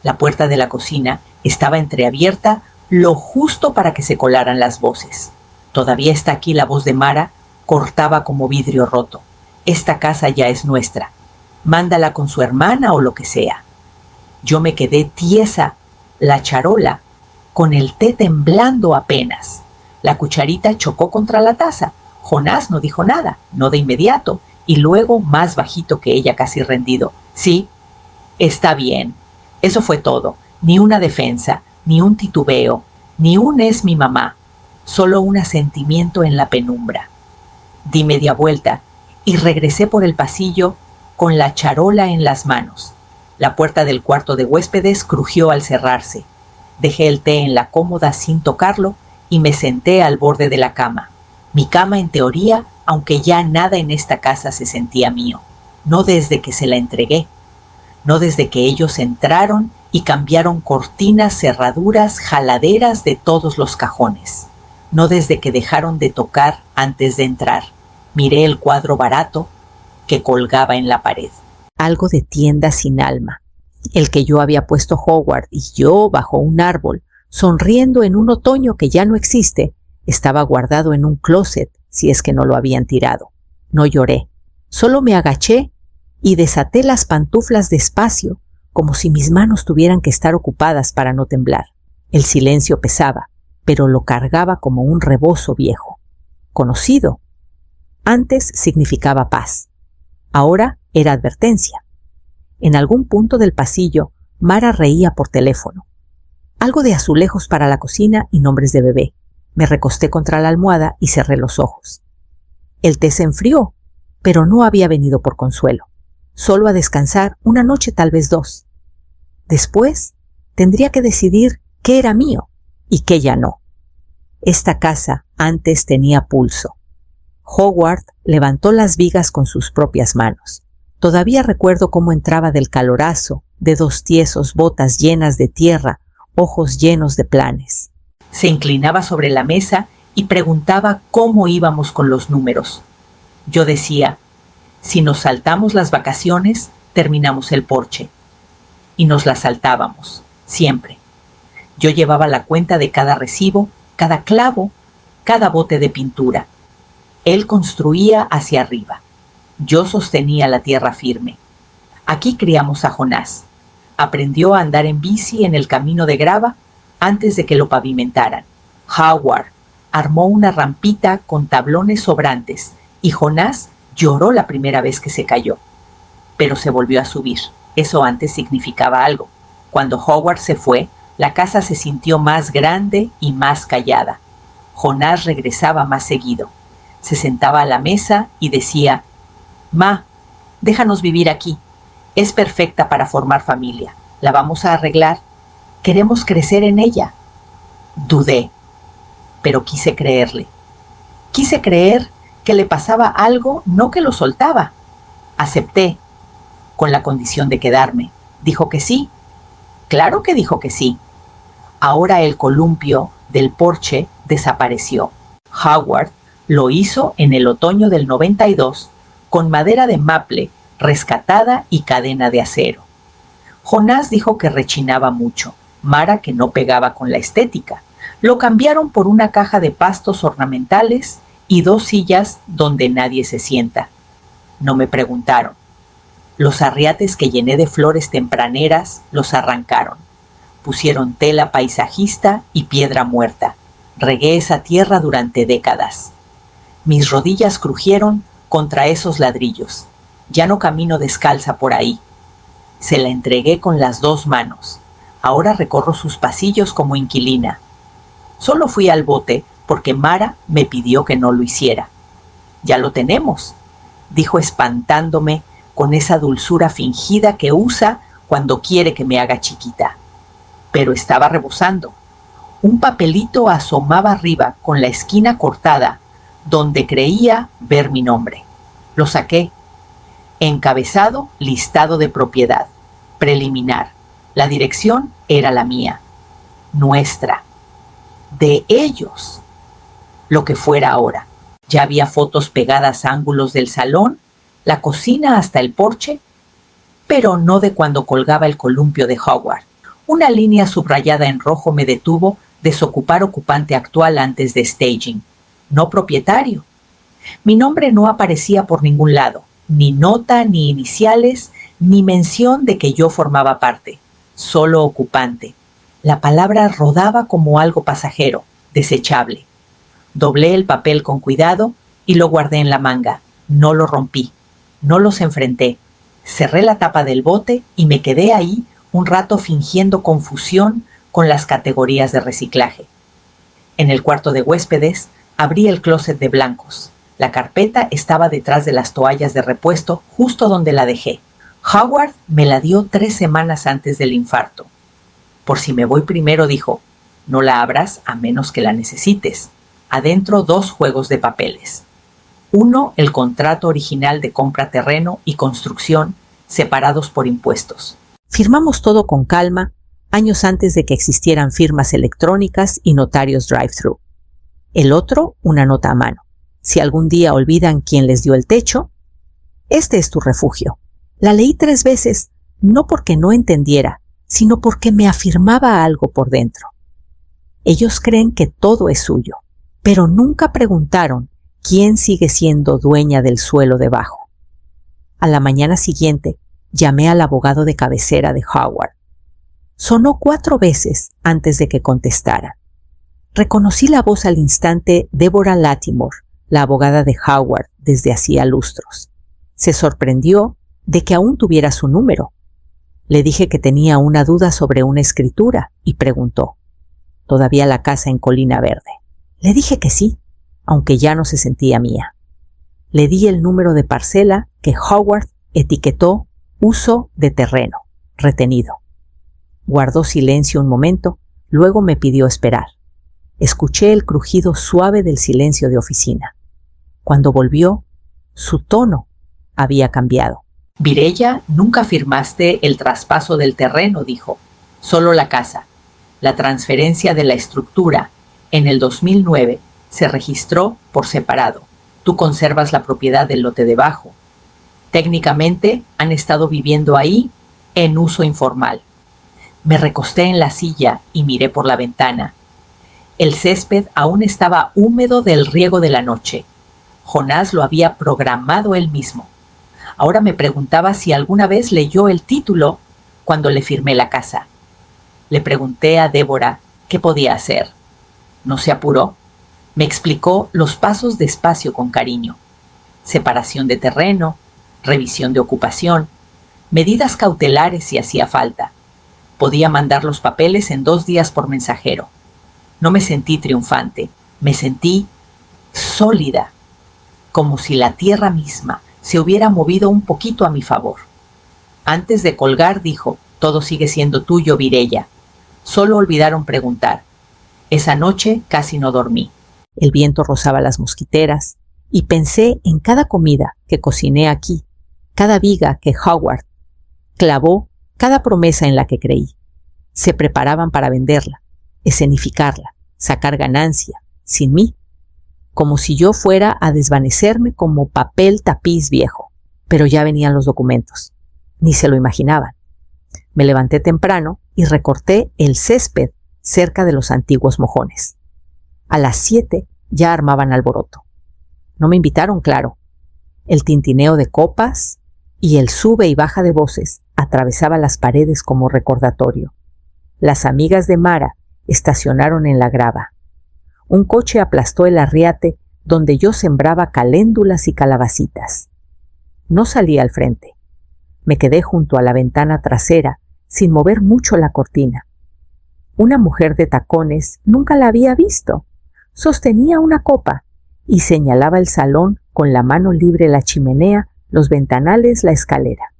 La puerta de la cocina estaba entreabierta lo justo para que se colaran las voces. Todavía está aquí la voz de Mara, cortaba como vidrio roto. Esta casa ya es nuestra. Mándala con su hermana o lo que sea. Yo me quedé tiesa, la charola, con el té temblando apenas. La cucharita chocó contra la taza. Jonás no dijo nada, no de inmediato, y luego, más bajito que ella, casi rendido: sí, está bien. Eso fue todo. Ni una defensa, ni un titubeo, ni un es mi mamá. Solo un asentimiento en la penumbra. Di media vuelta y regresé por el pasillo con la charola en las manos. La puerta del cuarto de huéspedes crujió al cerrarse. Dejé el té en la cómoda sin tocarlo y me senté al borde de la cama. Mi cama en teoría, aunque ya nada en esta casa se sentía mío. No desde que se la entregué. No desde que ellos entraron y cambiaron cortinas, cerraduras, jaladeras de todos los cajones. No desde que dejaron de tocar antes de entrar. Miré el cuadro barato que colgaba en la pared. Algo de tienda sin alma. El que yo había puesto Howard y yo bajo un árbol, sonriendo en un otoño que ya no existe, estaba guardado en un closet, si es que no lo habían tirado. No lloré. Solo me agaché y desaté las pantuflas despacio, como si mis manos tuvieran que estar ocupadas para no temblar. El silencio pesaba, pero lo cargaba como un rebozo viejo. Conocido. Antes significaba paz. Ahora era advertencia. En algún punto del pasillo, Mara reía por teléfono. Algo de azulejos para la cocina y nombres de bebé. Me recosté contra la almohada y cerré los ojos. El té se enfrió, pero no había venido por consuelo. Solo a descansar una noche, tal vez 2. Después tendría que decidir qué era mío y qué ya no. Esta casa antes tenía pulso. Howard levantó las vigas con sus propias manos. Todavía recuerdo cómo entraba del calorazo, dedos tiesos, botas llenas de tierra, ojos llenos de planes. Se inclinaba sobre la mesa y preguntaba cómo íbamos con los números. Yo decía: si nos saltamos las vacaciones, terminamos el porche. Y nos las saltábamos, siempre. Yo llevaba la cuenta de cada recibo, cada clavo, cada bote de pintura. Él construía hacia arriba. Yo sostenía la tierra firme. Aquí criamos a Jonás. Aprendió a andar en bici en el camino de grava antes de que lo pavimentaran. Howard armó una rampita con tablones sobrantes y Jonás lloró la primera vez que se cayó. Pero se volvió a subir. Eso antes significaba algo. Cuando Howard se fue, la casa se sintió más grande y más callada. Jonás regresaba más seguido. Se sentaba a la mesa y decía: «Ma, déjanos vivir aquí. Es perfecta para formar familia. La vamos a arreglar. Queremos crecer en ella». Dudé, pero quise creerle. Quise creer que le pasaba algo, no que lo soltaba. Acepté, con la condición de quedarme. Dijo que sí. Claro que dijo que sí. Ahora el columpio del porche desapareció. Howard lo hizo en el otoño del 92 con madera de maple rescatada y cadena de acero. Jonás dijo que rechinaba mucho, Mara que no pegaba con la estética. Lo cambiaron por una caja de pastos ornamentales y 2 sillas donde nadie se sienta. No me preguntaron. Los arriates que llené de flores tempraneras los arrancaron. Pusieron tela paisajista y piedra muerta. Regué esa tierra durante décadas. Mis rodillas crujieron contra esos ladrillos. Ya no camino descalza por ahí. Se la entregué con las 2 manos. Ahora recorro sus pasillos como inquilina. Solo fui al bote porque Mara me pidió que no lo hiciera. «Ya lo tenemos», dijo espantándome con esa dulzura fingida que usa cuando quiere que me haga chiquita. Pero estaba rebosando. Un papelito asomaba arriba con la esquina cortada, donde creía ver mi nombre. Lo saqué. Encabezado, listado de propiedad. Preliminar. La dirección era la mía. Nuestra. De ellos. Lo que fuera ahora. Ya había fotos pegadas a ángulos del salón, la cocina hasta el porche, pero no de cuando colgaba el columpio de Howard. Una línea subrayada en rojo me detuvo: desocupar ocupante actual antes de staging, no propietario. Mi nombre no aparecía por ningún lado, ni nota, ni iniciales, ni mención de que yo formaba parte, solo ocupante. La palabra rodaba como algo pasajero, desechable. Doblé el papel con cuidado y lo guardé en la manga. No lo rompí, no los enfrenté. Cerré la tapa del bote y me quedé ahí un rato fingiendo confusión con las categorías de reciclaje. En el cuarto de huéspedes abrí el closet de blancos. La carpeta estaba detrás de las toallas de repuesto, justo donde la dejé. Howard me la dio 3 semanas antes del infarto. Por si me voy primero, dijo, no la abras a menos que la necesites. Adentro 2 juegos de papeles. 1, el contrato original de compra terreno y construcción, separados por impuestos. Firmamos todo con calma, años antes de que existieran firmas electrónicas y notarios drive-thru. El otro, una nota a mano. Si algún día olvidan quién les dio el techo, este es tu refugio. La leí 3 veces, no porque no entendiera, sino porque me afirmaba algo por dentro. Ellos creen que todo es suyo, pero nunca preguntaron quién sigue siendo dueña del suelo debajo. A la mañana siguiente, llamé al abogado de cabecera de Howard. Sonó 4 veces antes de que contestara. Reconocí la voz al instante: Deborah Latimore, la abogada de Howard desde hacía lustros. Se sorprendió de que aún tuviera su número. Le dije que tenía una duda sobre una escritura y preguntó, ¿todavía la casa en Colina Verde? Le dije que sí, aunque ya no se sentía mía. Le di el número de parcela que Howard etiquetó uso de terreno, retenido. Guardó silencio un momento, luego me pidió esperar. Escuché el crujido suave del silencio de oficina. Cuando volvió, su tono había cambiado. Virella, nunca firmaste el traspaso del terreno, dijo. Solo la casa. La transferencia de la estructura en el 2009 se registró por separado. Tú conservas la propiedad del lote debajo. Técnicamente han estado viviendo ahí en uso informal. Me recosté en la silla y miré por la ventana. El césped aún estaba húmedo del riego de la noche. Jonás lo había programado él mismo. Ahora me preguntaba si alguna vez leyó el título cuando le firmé la casa. Le pregunté a Débora qué podía hacer. No se apuró. Me explicó los pasos despacio con cariño. Separación de terreno, revisión de ocupación, medidas cautelares si hacía falta. Podía mandar los papeles en 2 días por mensajero. No me sentí triunfante, me sentí sólida, como si la tierra misma se hubiera movido un poquito a mi favor. Antes de colgar dijo, todo sigue siendo tuyo, Virella. Solo olvidaron preguntar. Esa noche casi no dormí. El viento rozaba las mosquiteras y pensé en cada comida que cociné aquí, cada viga que Howard clavó, cada promesa en la que creí. Se preparaban para venderla, escenificarla, sacar ganancia, sin mí, como si yo fuera a desvanecerme como papel tapiz viejo. Pero ya venían los documentos. Ni se lo imaginaban. Me levanté temprano y recorté el césped cerca de los antiguos mojones. A las 7 ya armaban alboroto. No me invitaron, claro. El tintineo de copas y el sube y baja de voces atravesaba las paredes como recordatorio. Las amigas de Mara estacionaron en la grava. Un coche aplastó el arriate donde yo sembraba caléndulas y calabacitas. No salí al frente. Me quedé junto a la ventana trasera, sin mover mucho la cortina. Una mujer de tacones, nunca la había visto. Sostenía una copa y señalaba el salón con la mano libre, la chimenea, los ventanales, la escalera.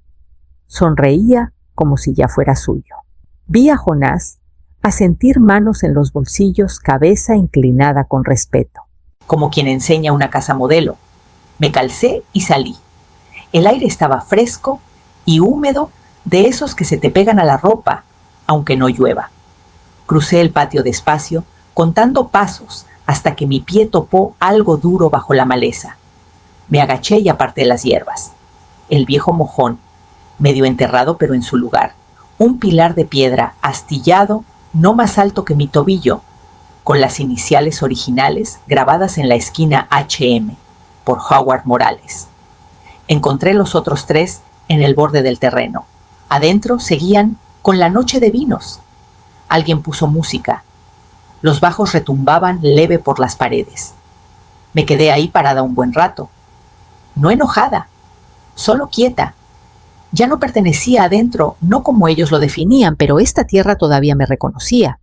Sonreía como si ya fuera suyo. Vi a Jonás a sentir manos en los bolsillos, cabeza inclinada con respeto. Como quien enseña una casa modelo. Me calcé y salí. El aire estaba fresco y húmedo, de esos que se te pegan a la ropa, aunque no llueva. Crucé el patio despacio, contando pasos, hasta que mi pie topó algo duro bajo la maleza. Me agaché y aparté las hierbas. El viejo mojón, medio enterrado pero en su lugar, Un pilar de piedra astillado no más alto que mi tobillo, con las iniciales originales grabadas en la esquina HM, por Howard Morales. Encontré los otros 3 en el borde del terreno. Adentro seguían con la noche de vinos. Alguien puso música. Los bajos retumbaban leve por las paredes. Me quedé ahí parada un buen rato. No enojada, solo quieta. Ya no pertenecía adentro, no como ellos lo definían, pero esta tierra todavía me reconocía.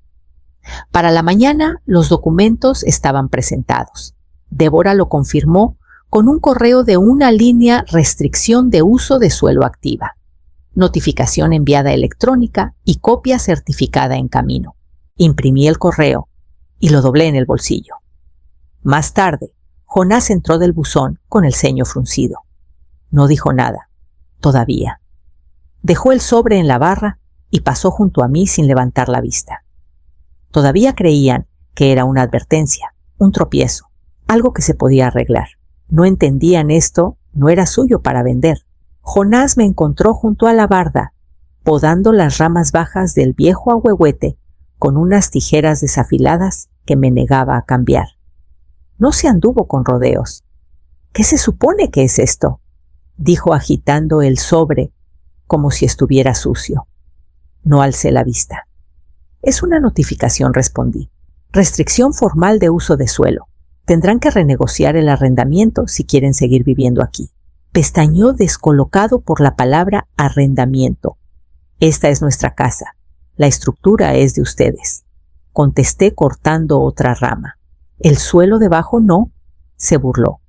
Para la mañana los documentos estaban presentados. Débora lo confirmó con un correo de una línea restricción de uso de suelo activa, notificación enviada electrónica y copia certificada en camino. Imprimí el correo y lo doblé en el bolsillo. Más tarde, Jonás entró del buzón con el ceño fruncido. No dijo nada, todavía. Dejó el sobre en la barra y pasó junto a mí sin levantar la vista. Todavía creían que era una advertencia, un tropiezo, algo que se podía arreglar. No entendían esto, no era suyo para vender. Jonás me encontró junto a la barda, podando las ramas bajas del viejo ahuehuete con unas tijeras desafiladas que me negaba a cambiar. No se anduvo con rodeos. ¿Qué se supone que es esto?, dijo agitando el sobre como si estuviera sucio. No alcé la vista. Es una notificación, respondí. Restricción formal de uso de suelo. Tendrán que renegociar el arrendamiento si quieren seguir viviendo aquí. Pestañeó descolocado por la palabra arrendamiento. Esta es nuestra casa. La estructura es de ustedes. Contesté cortando otra rama. El suelo debajo no, se burló.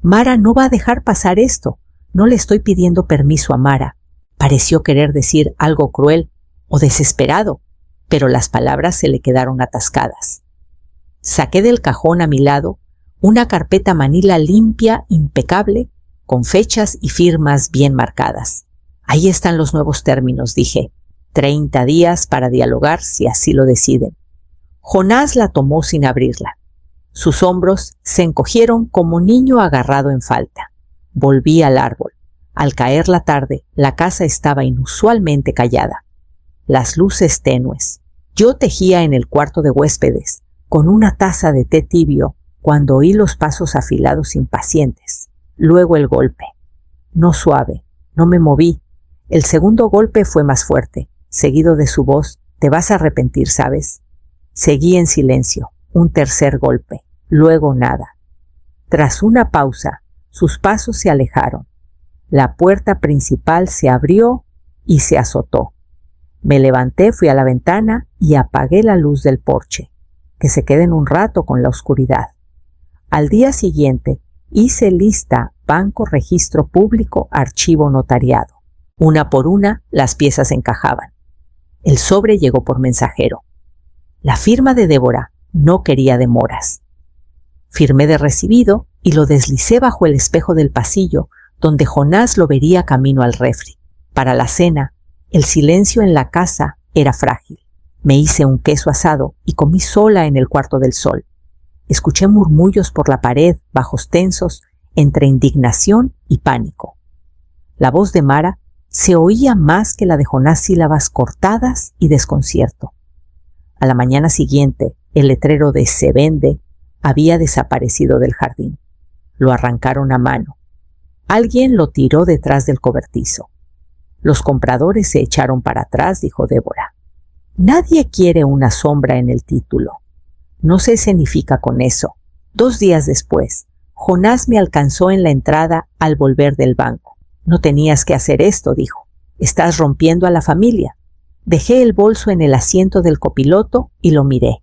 Mara no va a dejar pasar esto. No le estoy pidiendo permiso a Mara. Pareció querer decir algo cruel o desesperado, pero las palabras se le quedaron atascadas. Saqué del cajón a mi lado una carpeta manila limpia, impecable, con fechas y firmas bien marcadas. Ahí están los nuevos términos, dije. 30 días para dialogar si así lo deciden. Jonás la tomó sin abrirla. Sus hombros se encogieron como niño agarrado en falta. Volví al árbol. Al caer la tarde, la casa estaba inusualmente callada. Las luces tenues. Yo tejía en el cuarto de huéspedes, con una taza de té tibio, cuando oí los pasos afilados impacientes. Luego el golpe. No suave, no me moví. El segundo golpe fue más fuerte, seguido de su voz: «Te vas a arrepentir, ¿sabes?». Seguí en silencio. Un tercer golpe. Luego nada. Tras una pausa, sus pasos se alejaron. La puerta principal se abrió y se azotó. Me levanté, fui a la ventana y apagué la luz del porche. Que se queden un rato con la oscuridad. Al día siguiente hice lista, banco, registro público, archivo notariado. Una por una las piezas encajaban. El sobre llegó por mensajero. La firma de Débora no quería demoras. Firmé de recibido y lo deslicé bajo el espejo del pasillo, donde Jonás lo vería camino al refri. Para la cena, el silencio en la casa era frágil. Me hice un queso asado y comí sola en el cuarto del sol. Escuché murmullos por la pared, bajos tensos, entre indignación y pánico. La voz de Mara se oía más que la de Jonás, sílabas cortadas y desconcierto. A la mañana siguiente, el letrero de «Se vende» había desaparecido del jardín. Lo arrancaron a mano. Alguien lo tiró detrás del cobertizo. Los compradores se echaron para atrás, dijo Débora. Nadie quiere una sombra en el título. No se escenifica con eso. 2 días después, Jonás me alcanzó en la entrada al volver del banco. No tenías que hacer esto, dijo. Estás rompiendo a la familia. Dejé el bolso en el asiento del copiloto y lo miré.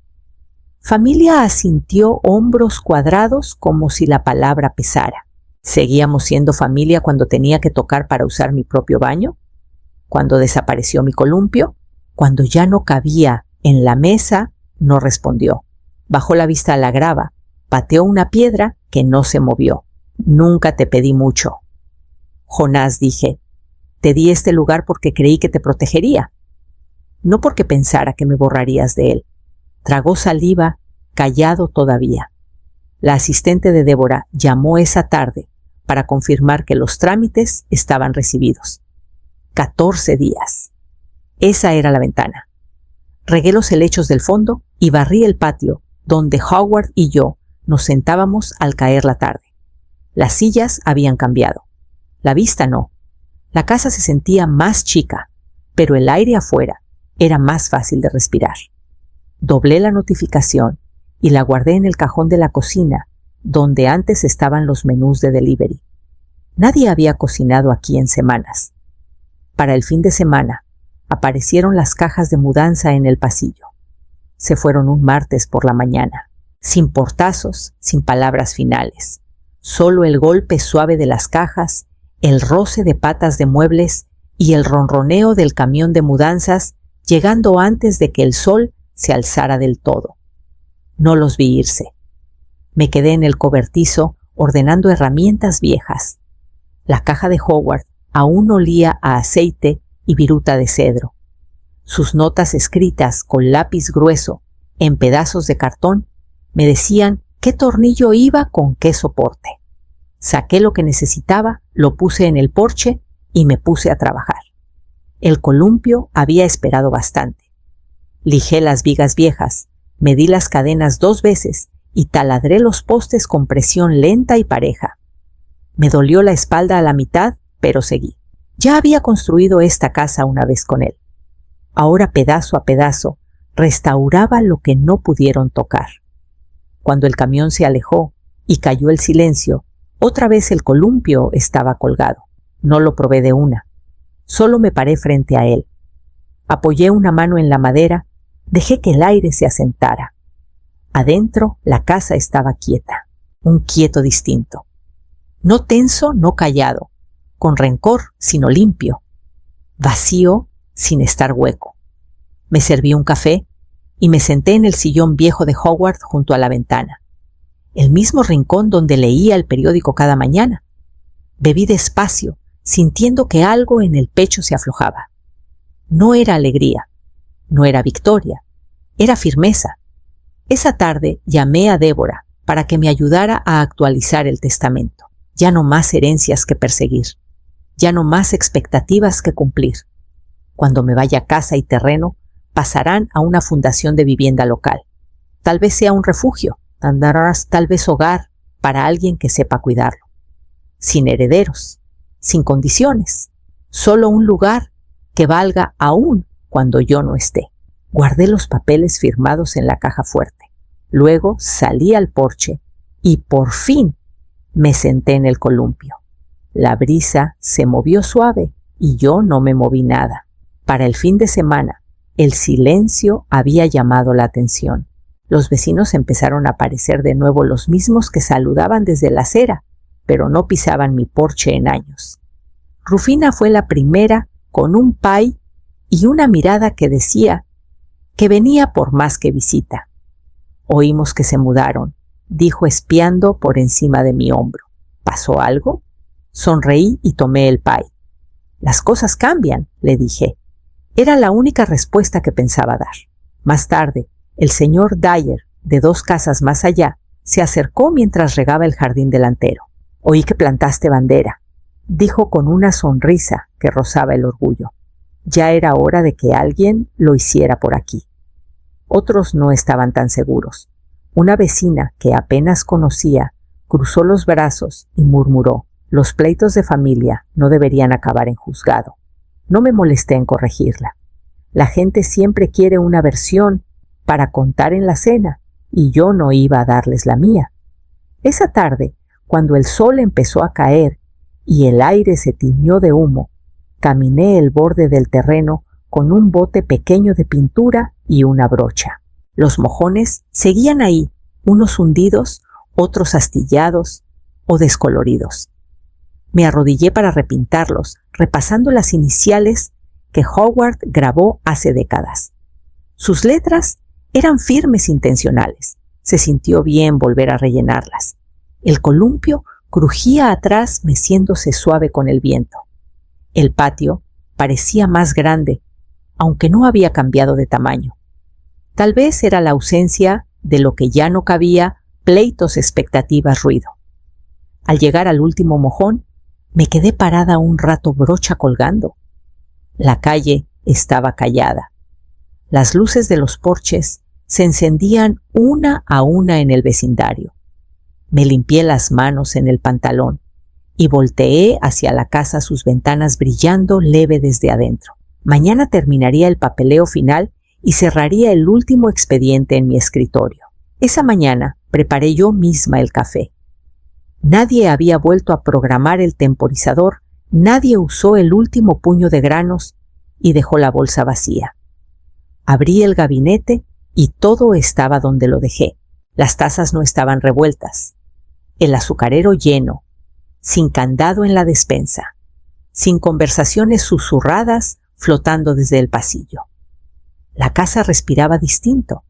Familia asintió, hombros cuadrados como si la palabra pesara. ¿Seguíamos siendo familia cuando tenía que tocar para usar mi propio baño? ¿Cuando desapareció mi columpio? Cuando ya no cabía en la mesa, no respondió. Bajó la vista a la grava, pateó una piedra que no se movió. Nunca te pedí mucho. Jonás, dije, te di este lugar porque creí que te protegería. No porque pensara que me borrarías de él. Tragó saliva, callado todavía. La asistente de Débora llamó esa tarde para confirmar que los trámites estaban recibidos. 14 días. Esa era la ventana. Regué los helechos del fondo y barrí el patio donde Howard y yo nos sentábamos al caer la tarde. Las sillas habían cambiado. La vista no. La casa se sentía más chica, pero el aire afuera era más fácil de respirar. Doblé la notificación y la guardé en el cajón de la cocina, donde antes estaban los menús de delivery. Nadie había cocinado aquí en semanas. Para el fin de semana, aparecieron las cajas de mudanza en el pasillo. Se fueron un martes por la mañana, sin portazos, sin palabras finales. Solo el golpe suave de las cajas, el roce de patas de muebles y el ronroneo del camión de mudanzas llegando antes de que el sol se alzara del todo. No los vi irse. Me quedé en el cobertizo ordenando herramientas viejas. La caja de Howard aún olía a aceite y viruta de cedro. Sus notas escritas con lápiz grueso en pedazos de cartón me decían qué tornillo iba con qué soporte. Saqué lo que necesitaba, lo puse en el porche y me puse a trabajar. El columpio había esperado bastante. Lijé las vigas viejas, medí las cadenas 2 veces y taladré los postes con presión lenta y pareja. Me dolió la espalda a la mitad, pero seguí. Ya había construido esta casa una vez con él. Ahora pedazo a pedazo restauraba lo que no pudieron tocar. Cuando el camión se alejó y cayó el silencio, otra vez el columpio estaba colgado. No lo probé de una. Solo me paré frente a él. Apoyé una mano en la madera, dejé que el aire se asentara. Adentro la casa estaba quieta, un quieto distinto. No tenso, no callado, con rencor, sino limpio. Vacío, sin estar hueco. Me serví un café y me senté en el sillón viejo de Howard junto a la ventana, el mismo rincón donde leía el periódico cada mañana. Bebí despacio, sintiendo que algo en el pecho se aflojaba. No era alegría, no era victoria, era firmeza. Esa tarde llamé a Débora para que me ayudara a actualizar el testamento. Ya no más herencias que perseguir, ya no más expectativas que cumplir. Cuando me vaya casa y terreno, pasarán a una fundación de vivienda local. Tal vez sea un refugio, tal vez hogar para alguien que sepa cuidarlo. Sin herederos, sin condiciones, solo un lugar que valga aún cuando yo no esté. Guardé los papeles firmados en la caja fuerte. Luego salí al porche y por fin me senté en el columpio. La brisa se movió suave y yo no me moví nada. Para el fin de semana, el silencio había llamado la atención. Los vecinos empezaron a aparecer de nuevo, los mismos que saludaban desde la acera, pero no pisaban mi porche en años. Rufina fue la primera con un pay y una mirada que decía que venía por más que visita. Oímos que se mudaron, dijo espiando por encima de mi hombro. ¿Pasó algo? Sonreí y tomé el pay. Las cosas cambian, le dije. Era la única respuesta que pensaba dar. Más tarde, el señor Dyer, de 2 casas más allá, se acercó mientras regaba el jardín delantero. Oí que plantaste bandera, dijo con una sonrisa que rozaba el orgullo. Ya era hora de que alguien lo hiciera por aquí. Otros no estaban tan seguros. Una vecina que apenas conocía cruzó los brazos y murmuró: los pleitos de familia no deberían acabar en juzgado. No me molesté en corregirla. La gente siempre quiere una versión para contar en la cena, y yo no iba a darles la mía. Esa tarde, cuando el sol empezó a caer y el aire se tiñó de humo, caminé el borde del terreno con un bote pequeño de pintura y una brocha. Los mojones seguían ahí, unos hundidos, otros astillados o descoloridos. Me arrodillé para repintarlos, repasando las iniciales que Howard grabó hace décadas. Sus letras eran firmes, intencionales. Se sintió bien volver a rellenarlas. El columpio crujía atrás, meciéndose suave con el viento. El patio parecía más grande, aunque no había cambiado de tamaño. Tal vez era la ausencia de lo que ya no cabía: pleitos, expectativas, ruido. Al llegar al último mojón, me quedé parada un rato, brocha colgando. La calle estaba callada. Las luces de los porches se encendían una a una en el vecindario. Me limpié las manos en el pantalón y volteé hacia la casa, sus ventanas brillando leve desde adentro. Mañana terminaría el papeleo final y cerraría el último expediente en mi escritorio. Esa mañana preparé yo misma el café. Nadie había vuelto a programar el temporizador, nadie usó el último puño de granos y dejó la bolsa vacía. Abrí el gabinete y todo estaba donde lo dejé. Las tazas no estaban revueltas, el azucarero lleno, sin candado en la despensa, sin conversaciones susurradas flotando desde el pasillo. La casa respiraba distinto.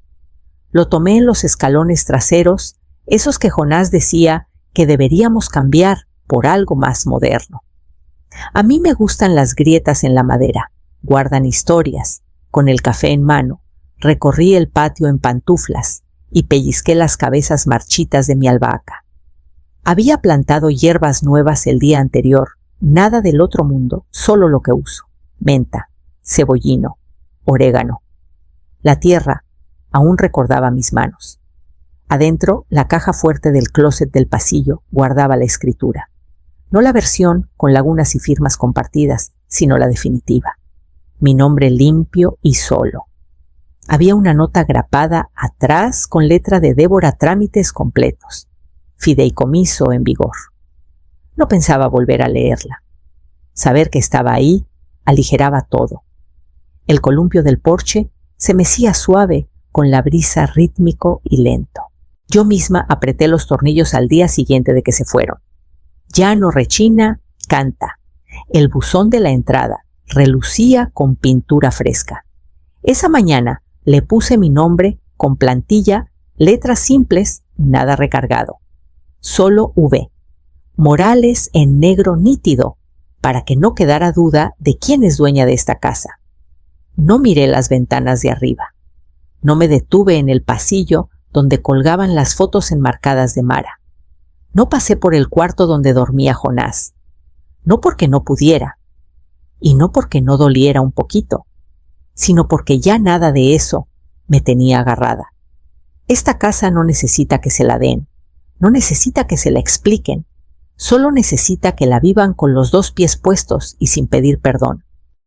Lo tomé en los escalones traseros, esos que Jonás decía que deberíamos cambiar por algo más moderno. A mí me gustan las grietas en la madera, guardan historias. Con el café en mano, recorrí el patio en pantuflas y pellizqué las cabezas marchitas de mi albahaca. Había plantado hierbas nuevas el día anterior, nada del otro mundo, solo lo que uso: menta, cebollino, orégano. La tierra aún recordaba mis manos. Adentro, la caja fuerte del closet del pasillo guardaba la escritura. No la versión con lagunas y firmas compartidas, sino la definitiva. Mi nombre limpio y solo. Había una nota grapada atrás con letra de Débora: trámites completos. Fideicomiso en vigor. No pensaba volver a leerla. Saber que estaba ahí aligeraba todo. El columpio del porche se mecía suave con la brisa, rítmico y lento. Yo misma apreté los tornillos al día siguiente de que se fueron. Ya no rechina, canta. El buzón de la entrada relucía con pintura fresca. Esa mañana le puse mi nombre con plantilla, letras simples, nada recargado. Solo V. Morales en negro nítido, para que no quedara duda de quién es dueña de esta casa. No miré las ventanas de arriba. No me detuve en el pasillo donde colgaban las fotos enmarcadas de Mara. No pasé por el cuarto donde dormía Jonás. No porque no pudiera, y no porque no doliera un poquito, sino porque ya nada de eso me tenía agarrada. Esta casa no necesita que se la den, no necesita que se la expliquen, solo necesita que la vivan con los dos pies puestos y sin pedir perdón.